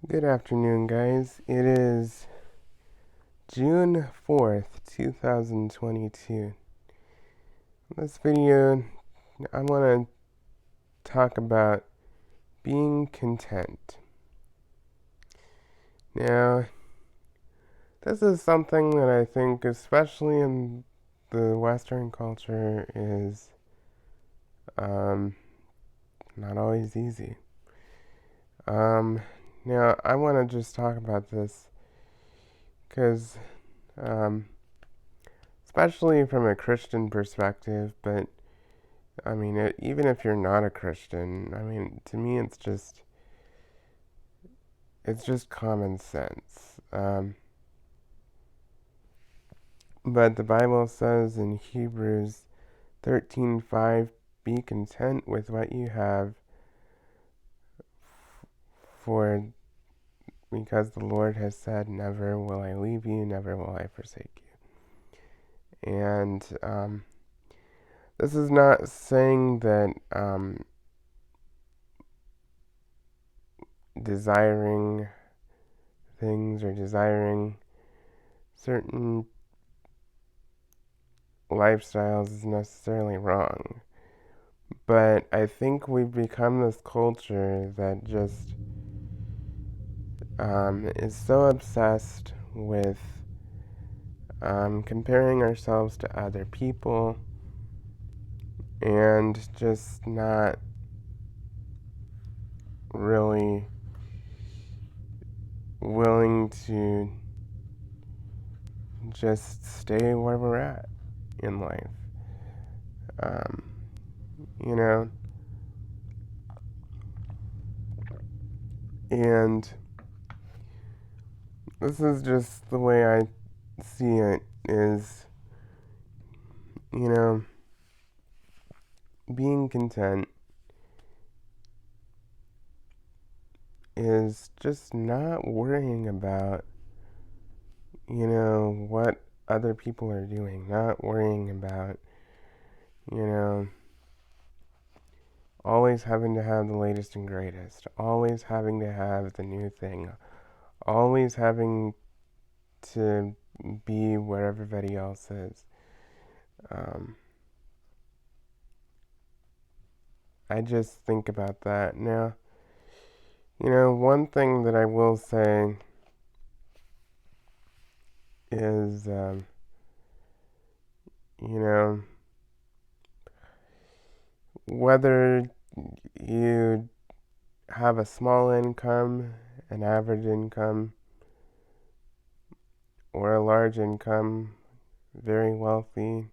Good afternoon, guys. It is June 4th, 2022. In this video, I want to talk about being content. Now, this is something that I think, especially in the Western culture, is um, not always easy. Um, Now, I want to just talk about this because um, especially from a Christian perspective, but I mean, even if you're not a Christian, I mean, to me, it's just common sense. But the Bible says in Hebrews 13:5, "Be content with what you have, for because the Lord has said, Never will I leave you, never will I forsake you." And this is not saying that desiring things or desiring certain lifestyles is necessarily wrong. But I think we've become this culture that just is so obsessed with comparing ourselves to other people and just not really willing to just stay where we're at in life. Um, you know, and this is just the way I see it is, you know, being content is just not worrying about, what other people are doing, not worrying about, you know, always having to have the latest and greatest, always having to have the new thing, always having to be where everybody else is. Um, I just think about that. Now, one thing that I will say is, you know, whether you have a small income, an average income, or a large income, very wealthy,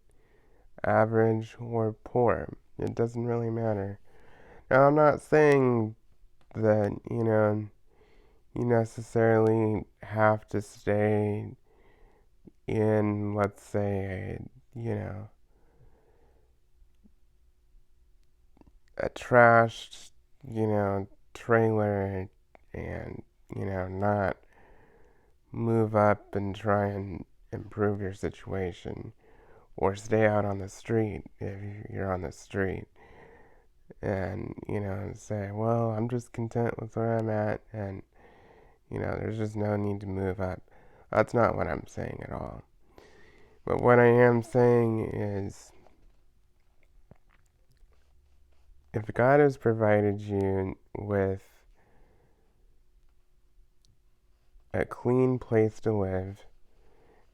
average, or poor, it doesn't really matter. Now, I'm not saying that, you necessarily have to stay in, let's say, a trashed, trailer and, not move up and try and improve your situation or stay out on the street if you're on the street and, say, well, I'm just content with where I'm at and, there's just no need to move up. That's not what I'm saying at all. But what I am saying is if God has provided you with a clean place to live,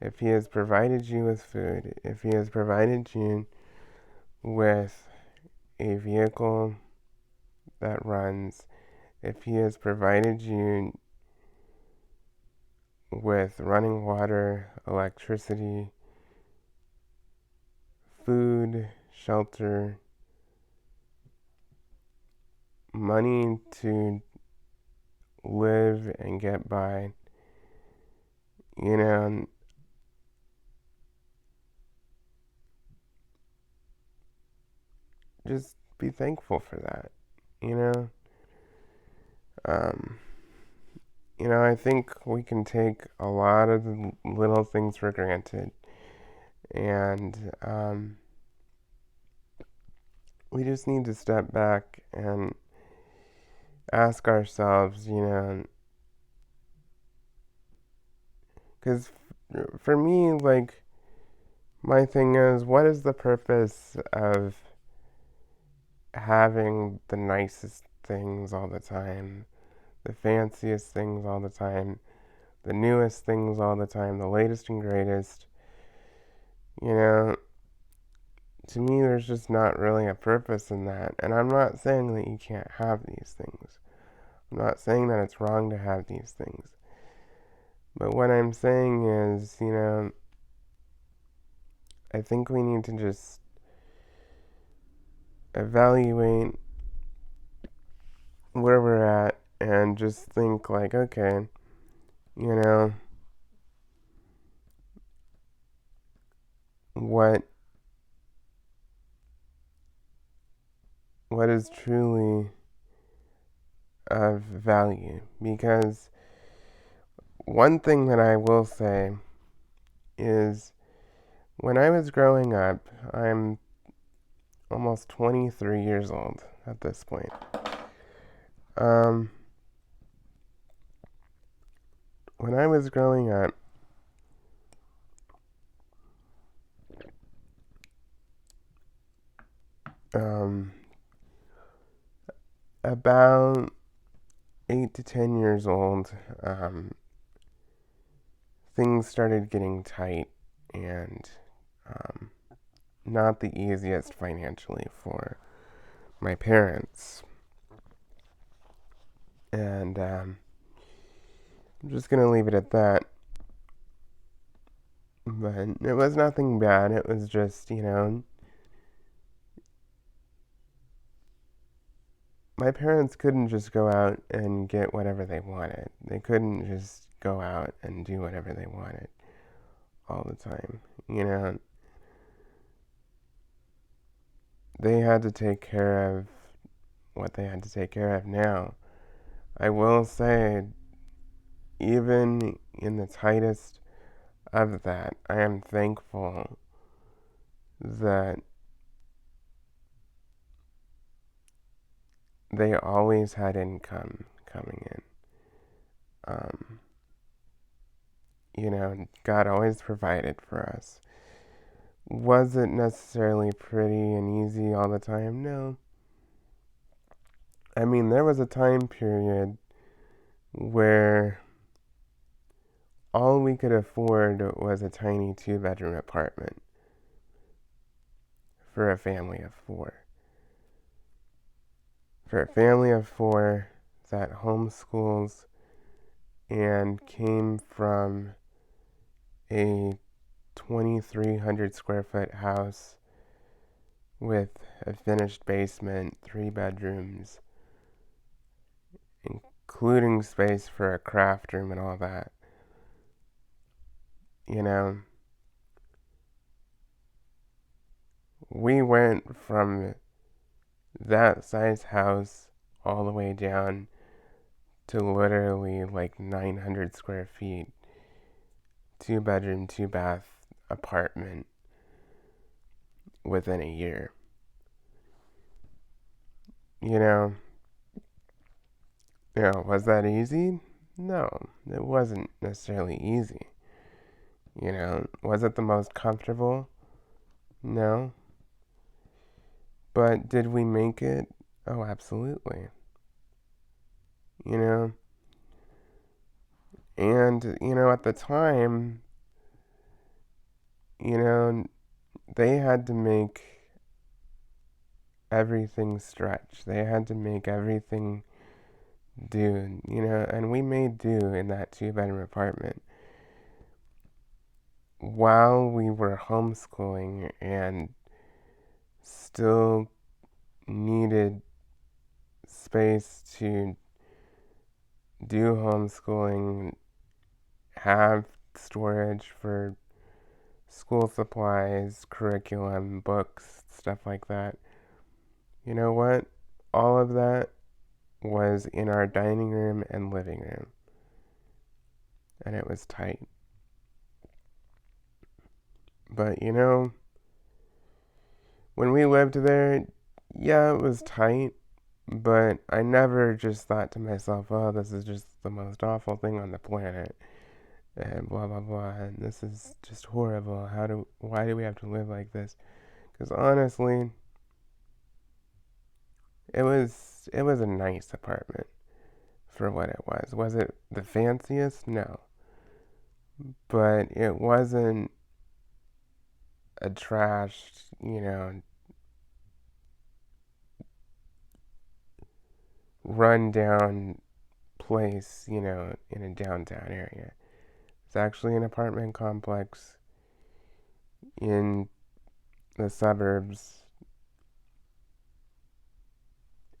if He has provided you with food, if He has provided you with a vehicle that runs, if He has provided you with running water, electricity, food, shelter, money to live and get by, you know, just be thankful for that, you know? Um, I think we can take a lot of the little things for granted, and we just need to step back and ask ourselves, Because for me, like, my thing is, what is the purpose of having the nicest things all the time, the fanciest things all the time, the newest things all the time, the latest and greatest? You know, to me, there's just not really a purpose in that. And I'm not saying that you can't have these things. I'm not saying that it's wrong to have these things. But what I'm saying is, I think we need to just evaluate where we're at and just think, like, okay, you know, what what is truly of value. Because one thing that I will say is when I was growing up, I'm almost 23 years old at this point. Um, when I was growing up, um, about 8 to 10 years old, things started getting tight and um, not the easiest financially for my parents. And I'm just going to leave it at that. But it was nothing bad. It was just, my parents couldn't just go out and get whatever they wanted. They couldn't just go out and do whatever they wanted all the time. They had to take care of what they had to take care of now. I will say, even in the tightest of that, I am thankful that they always had income coming in. Um, God always provided for us. Was it necessarily pretty and easy all the time? No. I mean, there was a time period where all we could afford was a tiny 2 bedroom apartment for a family of four. For a family of four that homeschools and came from a 2,300 square foot house with a finished basement, 3 bedrooms, including space for a craft room and all that. You know, we went from that size house all the way down to literally like 900 square feet, 2 bedroom, 2 bath apartment within a year. You know, was that easy? No, it wasn't necessarily easy. Was it the most comfortable? No. But did we make it? Oh, absolutely. You know, and, at the time, you know, they had to make everything stretch. They had to make everything do, and we made do in that 2 bedroom apartment while we were homeschooling and still needed space to do homeschooling, have storage for school supplies, curriculum, books, stuff like that. You know what? All of that was in our dining room and living room, and it was tight. But when we lived there, yeah, it was tight, but I never just thought to myself, oh, this is just the most awful thing on the planet. and blah blah blah, and this is just horrible. Why do we have to live like this? Because honestly, it was a nice apartment for what it was. Was it the fanciest? No, but it wasn't a trashed, run down place, in a downtown area. It's actually an apartment complex in the suburbs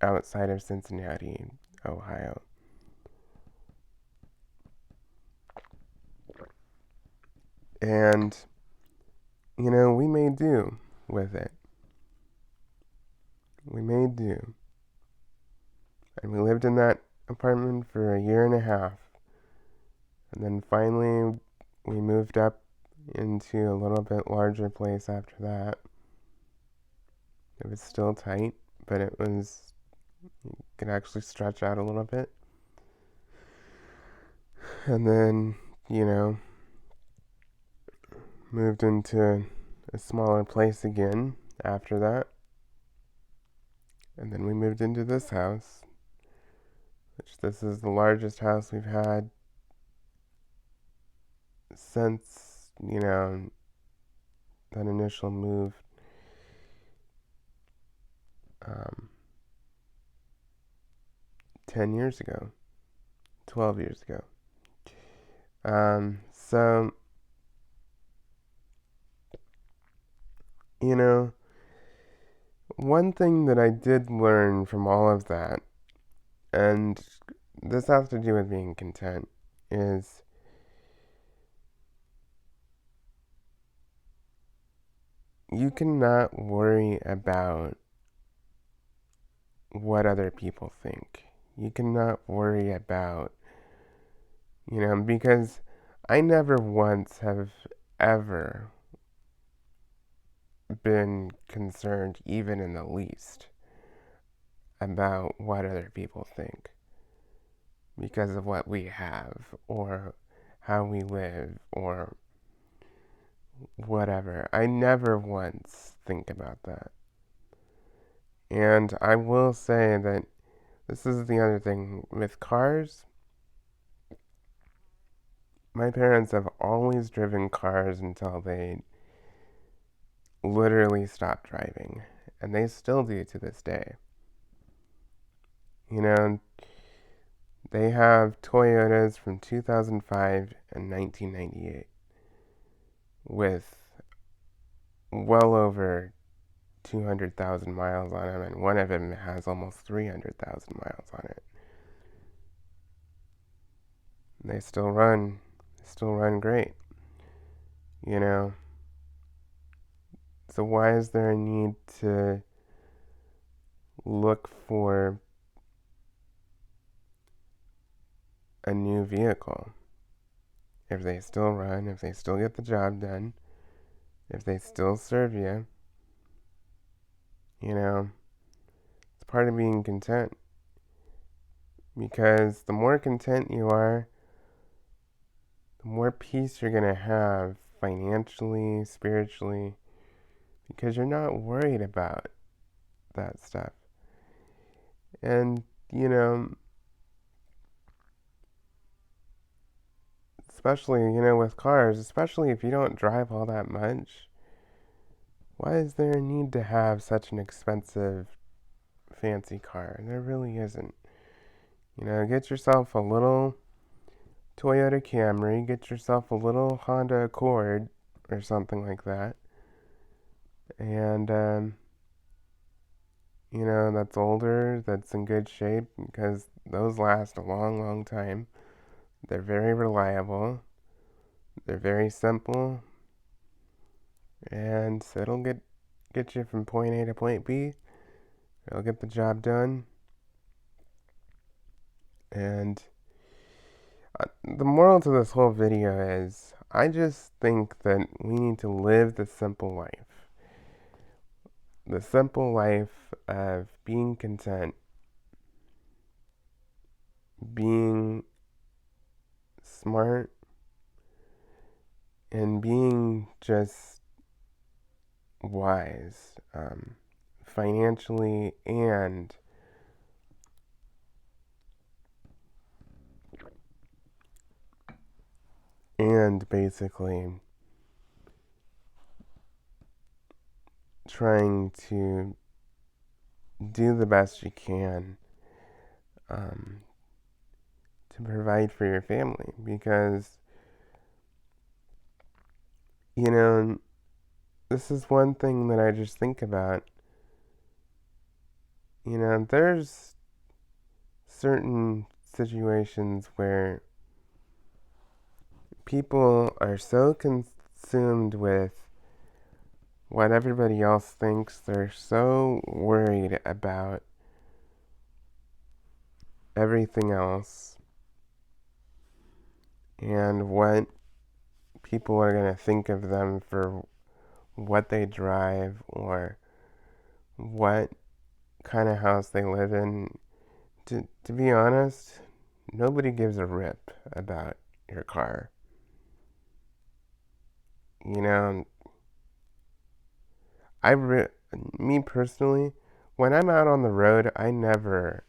outside of Cincinnati, Ohio. And, we made do with it. We made do. And we lived in that apartment for a year and a half. And then finally, we moved up into a little bit larger place after that. It was still tight, but could actually stretch out a little bit. And then, moved into a smaller place again after that. And then we moved into this house, which this is the largest house we've had since, that initial move. Um, 10 years ago, 12 years ago. So, one thing that I did learn from all of that, and this has to do with being content, is you cannot worry about what other people think. You cannot worry about, because I never once have ever been concerned, even in the least, about what other people think because of what we have or how we live or whatever. I never once think about that. And I will say that this is the other thing with cars. My parents have always driven cars until they literally stopped driving, and they still do to this day. You know, they have Toyotas from 2005 and 1998 with well over 200,000 miles on them, and one of them has almost 300,000 miles on it. They still run great, you know. So why is there a need to look for a new vehicle? If they still run, if they still get the job done, if they still serve you, it's part of being content. Because the more content you are, the more peace you're going to have financially, spiritually, because you're not worried about that stuff. And, especially, with cars, especially if you don't drive all that much, why is there a need to have such an expensive, fancy car? There really isn't. Get yourself a little Toyota Camry, get yourself a little Honda Accord or something like that. And, that's older, that's in good shape, because those last a long, long time. They're very reliable, they're very simple, and it'll get you from point A to point B. It'll get the job done. And the moral to this whole video is I just think that we need to live the simple life. The simple life of being content, being smart, and being just wise, financially and basically trying to do the best you can, um, to provide for your family, because you know this is one thing that I just think about. There's certain situations where people are so consumed with what everybody else thinks, they're so worried about everything else and what people are going to think of them for what they drive or what kind of house they live in. To be honest, nobody gives a rip about your car. You know, I re- me personally, when I'm out on the road, I never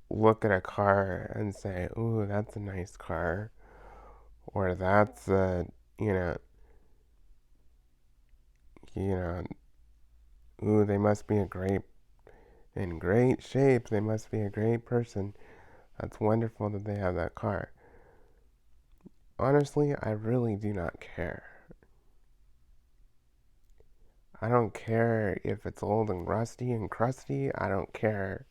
look at a car and say, "Ooh, that's a nice car," or "That's a, you know, you know, ooh, they must be in great shape. They must be a great person. That's wonderful that they have that car." Honestly, I really do not care. I don't care if it's old and rusty and crusty. I don't care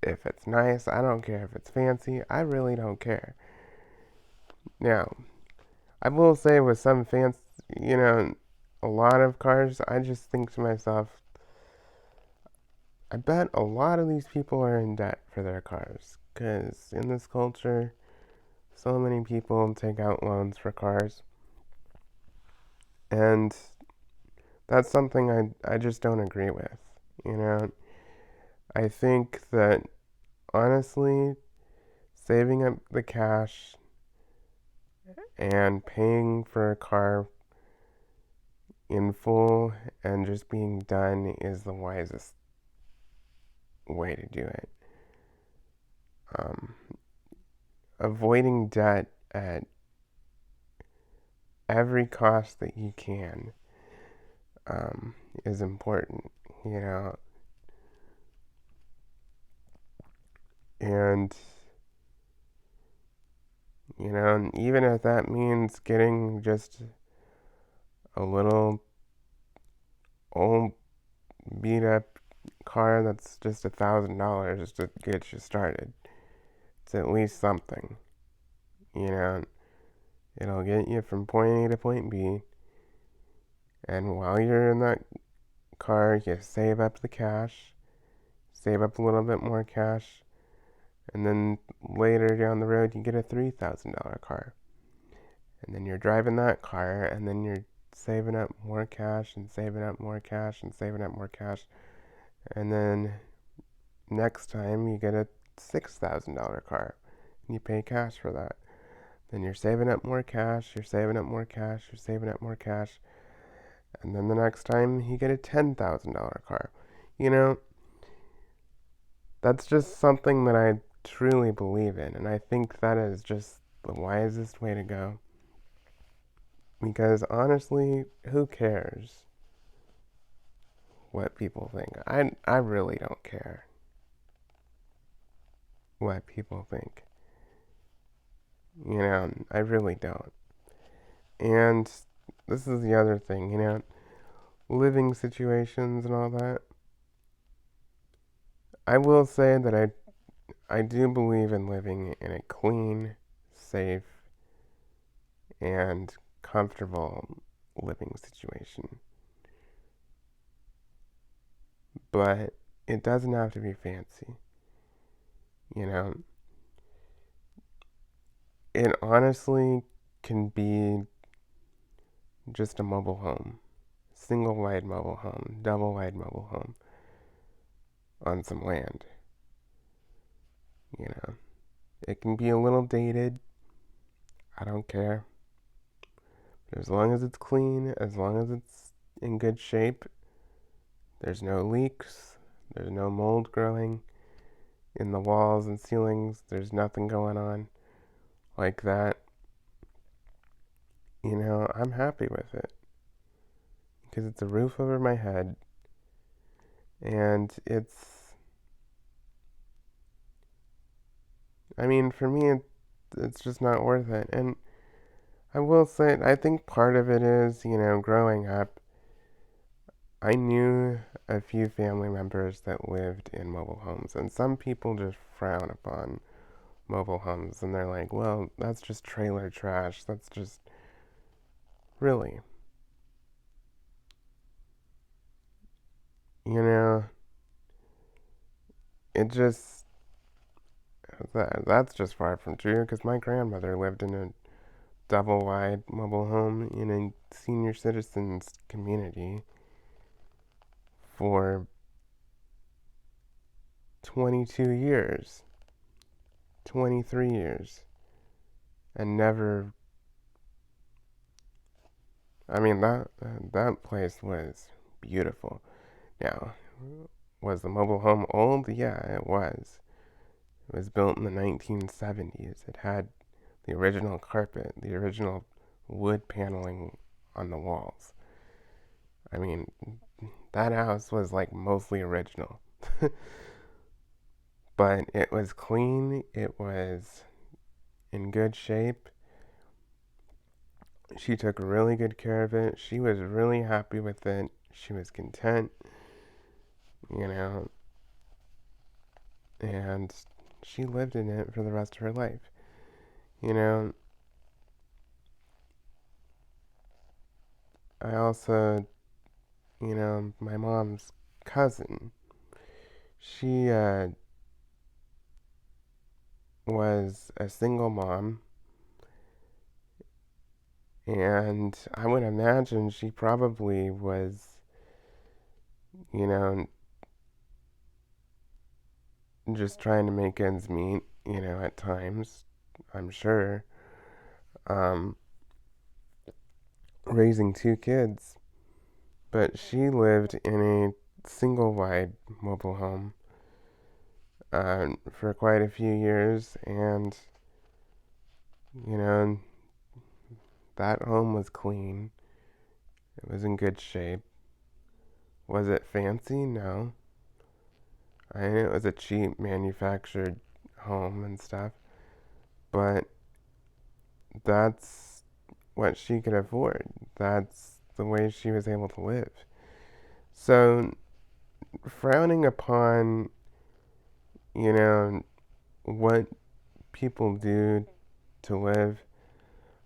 if it's nice. I don't care if it's fancy. I really don't care. Now, I will say with some fancy, you know, a lot of cars, I just think to myself, I bet a lot of these people are in debt for their cars. Because in this culture, so many people take out loans for cars. And that's something I just don't agree with. You know, I think that honestly, saving up the cash and paying for a car in full and just being done is the wisest way to do it. Um, Avoiding debt at every cost that you can, is important, you know, and even if that means getting just a little old beat up car that's just $1,000 to get you started, it's at least something, you know. It'll get you from point A to point B, and while you're in that car, you save up the cash, save up a little bit more cash, and then later down the road, you get a $3,000 car. And then you're driving that car, and then you're saving up more cash and saving up more cash and saving up more cash. And then next time, you get a $6,000 car, and you pay cash for that. Then you're saving up more cash, you're saving up more cash, you're saving up more cash. And then the next time, you get a $10,000 car. You know, that's just something that I truly believe in, and I think that is just the wisest way to go. Because honestly, who cares what people think? I really don't care what people think. I really don't. And this is the other thing, living situations and all that. I will say that I do believe in living in a clean, safe, and comfortable living situation. But it doesn't have to be fancy. You know, it honestly can be just a mobile home, single wide mobile home, double wide mobile home on some land. You know, it can be a little dated. I don't care. As long as it's clean, as long as it's in good shape, there's no leaks, there's no mold growing in the walls and ceilings, there's nothing going on like that, I'm happy with it. Because it's a roof over my head, and for me, it's just not worth it. And I will say, I think part of it is, growing up, I knew a few family members that lived in mobile homes, and some people just frown upon mobile homes, and they're like, well, that's just trailer trash. That's just really, you know, it just that's just far from true. Because my grandmother lived in a double wide mobile home in a senior citizens community for 22 years, 23 years, and never. That place was beautiful. Now, was the mobile home old? Yeah, it was. It was built in the 1970s. It had the original carpet, the original wood paneling on the walls. I mean, that house was like mostly original. But it was clean, it was in good shape. She took really good care of it. She was really happy with it. She was content, you know, and she lived in it for the rest of her life. You know, I also, my mom's cousin, she was a single mom, and I would imagine she probably was, you know, just trying to make ends meet, at times, I'm sure. Um, Raising two kids, but she lived in a single wide mobile home for quite a few years, and you know, that home was clean. It was in good shape. Was it fancy? No. I mean, it was a cheap manufactured home and stuff, but that's what she could afford. That's the way she was able to live. So, frowning upon, you know, what people do to live,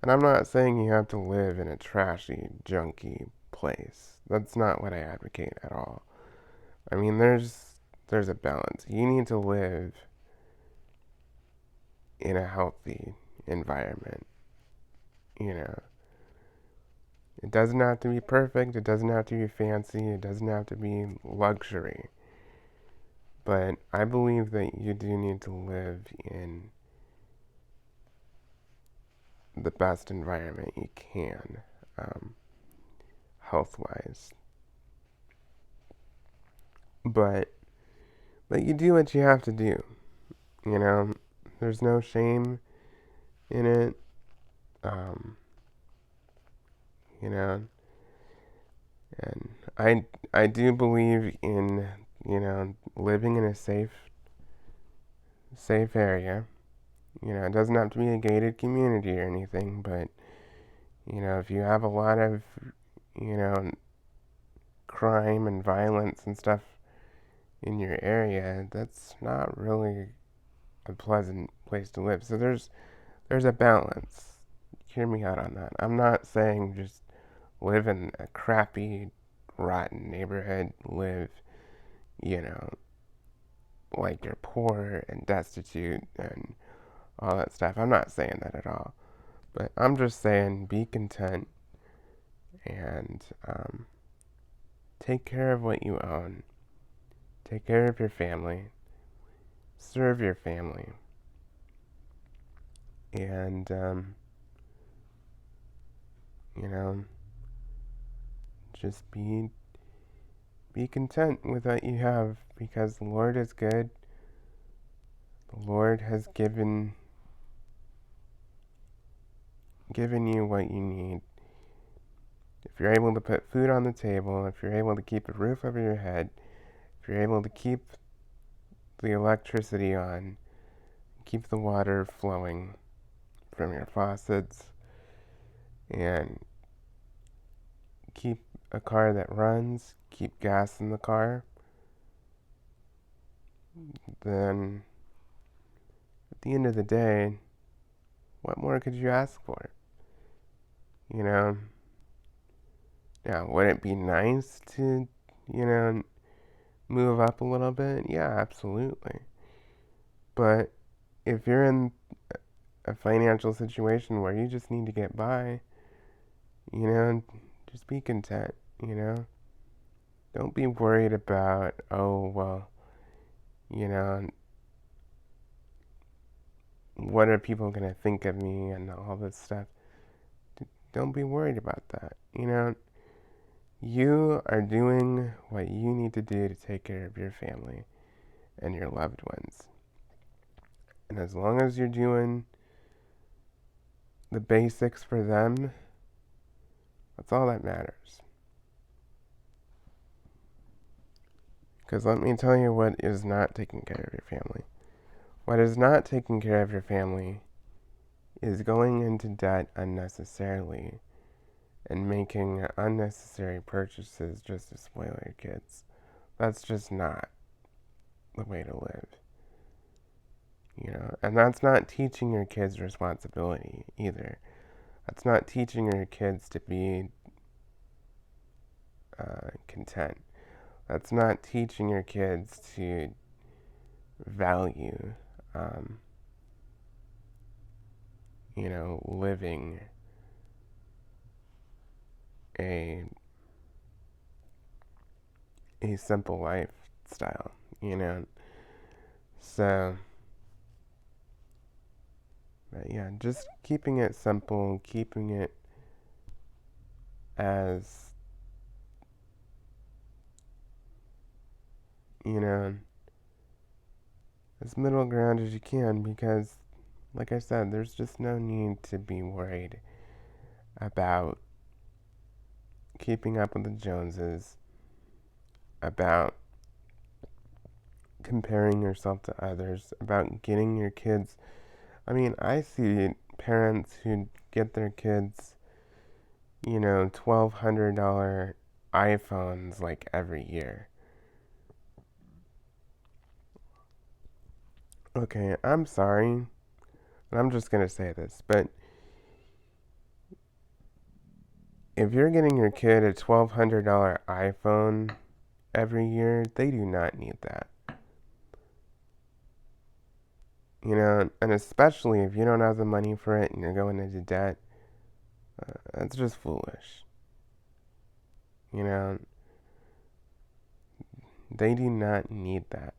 and I'm not saying you have to live in a trashy, junky place. That's not what I advocate at all. I mean, there's a balance. You need to live in a healthy environment. You know, it doesn't have to be perfect. It doesn't have to be fancy. It doesn't have to be luxury. But I believe that you do need to live in the best environment you can, um, health wise. But you do what you have to do. You know, there's no shame in it. Um, you know, and I do believe in living in a safe area. It doesn't have to be a gated community or anything, but if you have a lot of you know crime and violence and stuff in your area, that's not really a pleasant place to live. So there's a balance. Hear me out on that. I'm not saying just live in a crappy, rotten neighborhood, live, you know, like you're poor and destitute and all that stuff. I'm not saying that at all. But I'm just saying be content and take care of what you own. Take care of your family. Serve your family. And You know, just be content with what you have because the Lord is good. The Lord has given you what you need. If you're able to put food on the table, if you're able to keep a roof over your head, if you're able to keep the electricity on, keep the water flowing from your faucets, and keep a car that runs, keep gas in the car, then at the end of the day, what more could you ask for? You know? Now, would it be nice to, move up a little bit? Yeah, absolutely. But if you're in a financial situation where you just need to get by, you know, just be content, you know? Don't be worried about, oh, well, you know, what are people going to think of me and all this stuff. Don't be worried about that. You know, you are doing what you need to do to take care of your family and your loved ones. And as long as you're doing the basics for them, that's all that matters. Because let me tell you what is not taking care of your family. What is not taking care of your family is going into debt unnecessarily and making unnecessary purchases just to spoil your kids. That's just not the way to live. You know, and that's not teaching your kids responsibility either. That's not teaching your kids to be content. That's not teaching your kids to value, um, living a simple lifestyle. You know, so but yeah, just keeping it simple, keeping it as you know as middle ground as you can because, like I said, there's just no need to be worried about keeping up with the Joneses, about comparing yourself to others, about getting your kids. I mean, I see parents who get their kids, $1,200 iPhones like every year. Okay, I'm sorry, and I'm just gonna say this, but if you're getting your kid a $1,200 iPhone every year, they do not need that. And especially if you don't have the money for it and you're going into debt, that's just foolish. You know, they do not need that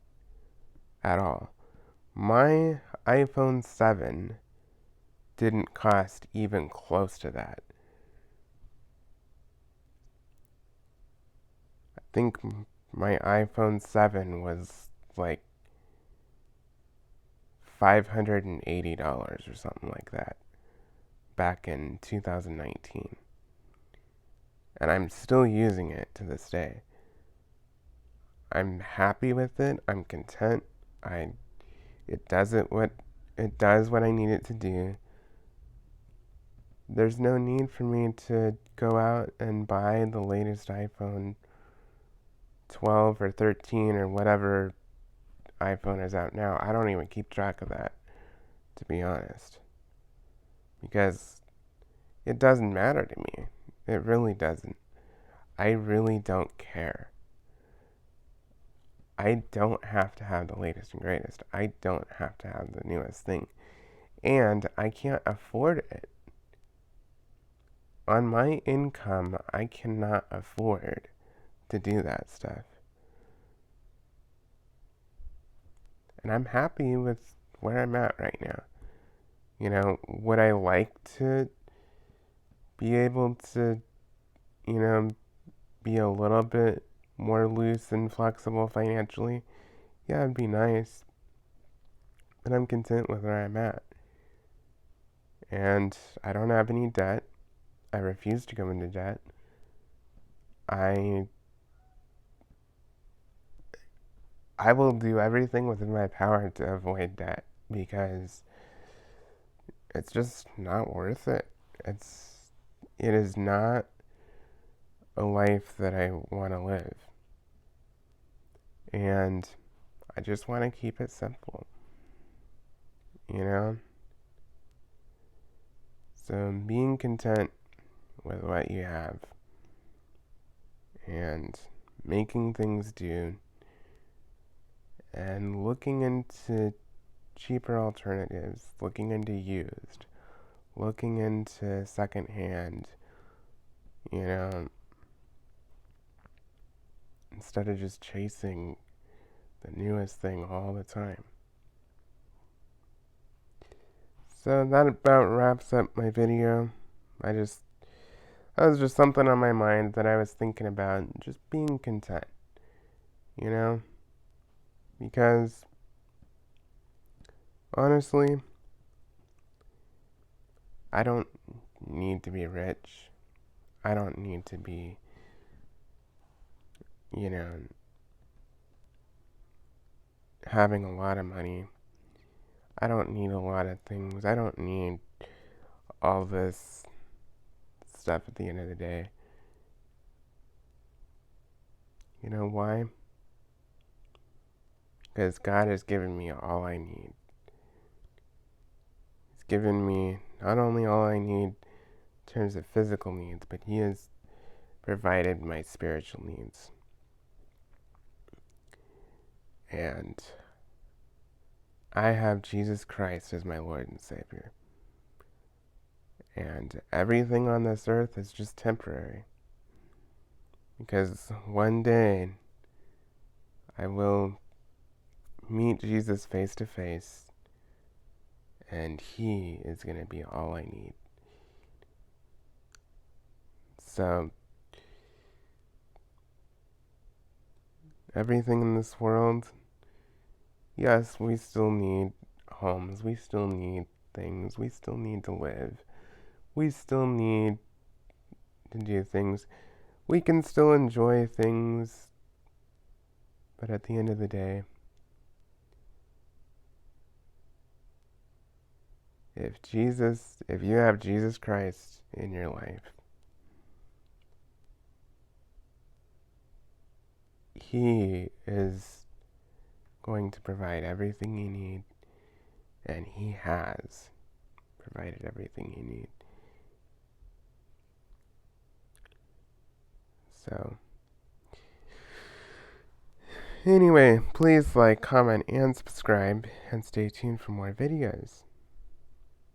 at all. My iPhone 7 didn't cost even close to that. I think my iPhone 7 was like $580 or something like that back in 2019. And I'm still using it to this day. I'm happy with it. I'm content. It does what I need it to do. There's no need for me to go out and buy the latest iPhone 12 or 13 or whatever iPhone is out now. I don't even keep track of that, to be honest. Because it doesn't matter to me. It really doesn't. I really don't care. I don't have to have the latest and greatest. I don't have to have the newest thing. And I can't afford it. On my income, I cannot afford to do that stuff. And I'm happy with where I'm at right now. Would I like to be able to, you know, be a little bit more loose and flexible financially, yeah, it'd be nice. But I'm content with where I'm at. And I don't have any debt. I refuse to go into debt. I I will do everything within my power to avoid debt because it's just not worth it. It is not a life that I want to live. And I just want to keep it simple, you know? So being content with what you have and making things do and looking into cheaper alternatives, looking into used, looking into secondhand, you know, instead of just chasing the newest thing all the time. So that about wraps up my video. That was just something on my mind that I was thinking about, just being content, you know? Because honestly, I don't need to be rich. I don't need to be, you know, having a lot of money. I don't need a lot of things. I don't need all this stuff at the end of the day. You know why? Because God has given me all I need. He's given me not only all I need in terms of physical needs, but He has provided my spiritual needs. And I have Jesus Christ as my Lord and Savior. And everything on this earth is just temporary. Because one day I will meet Jesus face to face, and He is going to be all I need. So, everything in this world, yes, we still need homes, we still need things, we still need to live, we still need to do things. We can still enjoy things, but at the end of the day, if you have Jesus Christ in your life, He is going to provide everything you need, and He has provided everything you need. So, anyway, please like, comment, and subscribe, and stay tuned for more videos.